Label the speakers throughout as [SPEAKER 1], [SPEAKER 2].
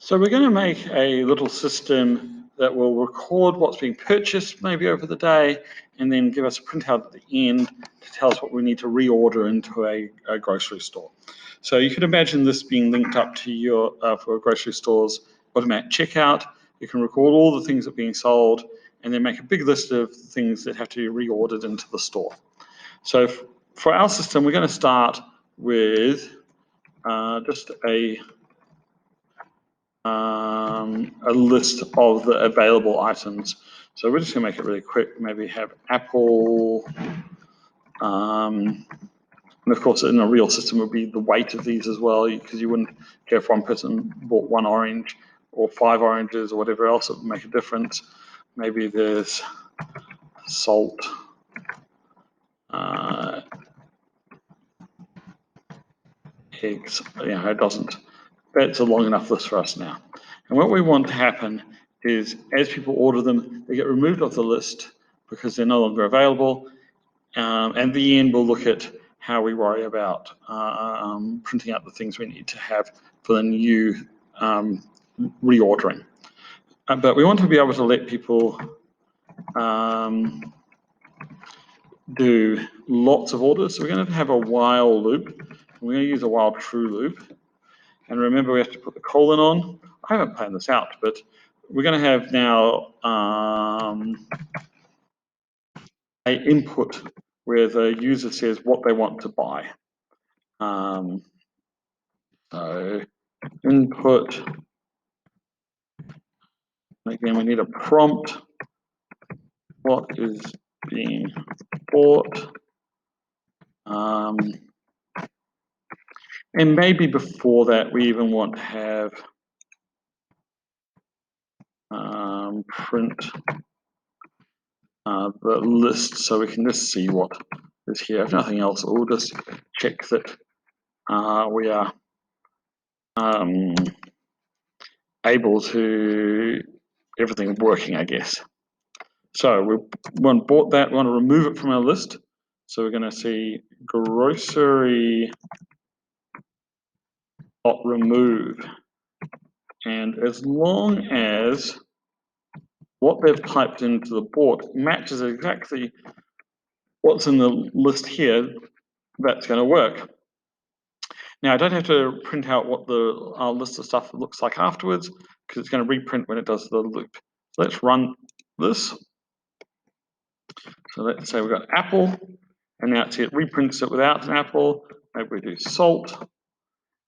[SPEAKER 1] So we're going to make a little system that will record what's being purchased maybe over the day and then give us a printout at the end to tell us what we need to reorder into a grocery store. So you could imagine this being linked up to your, for a grocery store's automatic checkout. You can record all the things that are being sold and then make a big list of things that have to be reordered into the store. So for our system, we're going to start with just a list of the available items. So we're just going to make it really quick. Maybe have apple. And of course, in a real system, it would be the weight of these as well, because you wouldn't care if one person bought 1 orange or 5 oranges or whatever else. It would make a difference. Maybe there's salt. Eggs. Yeah, it doesn't. That's a long enough list for us now. And what we want to happen is, as people order them, they get removed off the list because they're no longer available. And at the end, we'll look at how we worry about printing out the things we need to have for the new reordering. But we want to be able to let people do lots of orders. So we're going to have a while loop. We're going to use a while true loop. And remember, we have to put the colon on. I haven't planned this out, but we're going to have now an input where the user says what they want to buy. So input, again, we need a prompt. What is being bought? And maybe before that, we even want to have print the list so we can just see what is here. If nothing else, we'll just check that we are able to everything working, I guess. So we want to bought that, we want to remove it from our list. So we're going to see grocery remove. And as long as what they've typed into the bought matches exactly what's in the list here, that's going to work. Now, I don't have to print out what the list of stuff looks like afterwards, because it's going to reprint when it does the loop. So let's run this. So let's say we've got apple, and now it reprints it without an apple. Maybe we do salt.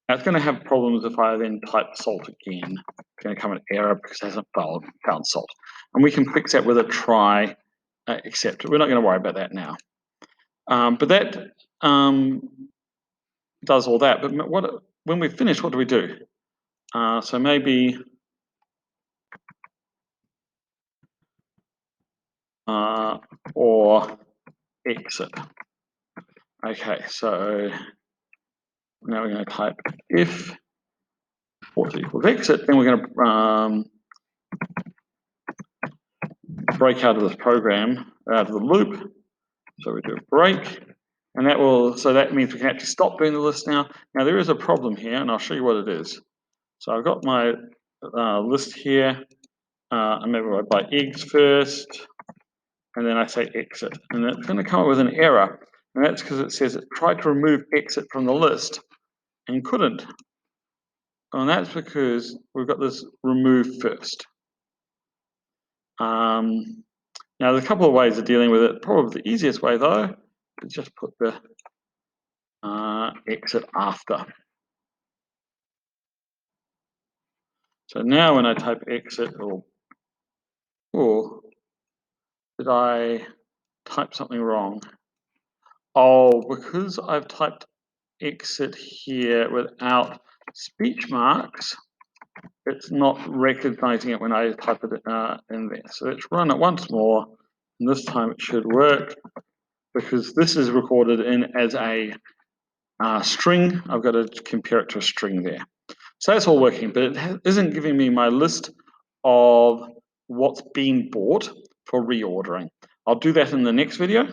[SPEAKER 1] Now it's going to have problems if I then type salt again. It's going to come an error because it hasn't found salt. And we can fix that with a try except. We're not going to worry about that now. But that does all that. But when we finish, what do we do? So maybe or exit. Okay, so now we're going to type if port equals exit, then we're going to break out of this program, out of the loop. So we do a break, and that will, so that means we can actually stop doing the list now. Now there is a problem here, and I'll show you what it is. So I've got my list here, and maybe I buy eggs first, and then I say exit, and it's going to come up with an error, and that's because it says it tried to remove exit from the list and couldn't. And that's because we've got this remove first. Now, there's a couple of ways of dealing with it. Probably the easiest way, though, is just put the exit after. So now when I type exit, or did I type something wrong? Oh, because I've typed exit here without speech marks, it's not recognizing it when I type it in there. So let's run it once more, and this time it should work because this is recorded in as a string. I've got to compare it to a string there. So that's all working, but it isn't giving me my list of what's being bought for reordering. I'll do that in the next video.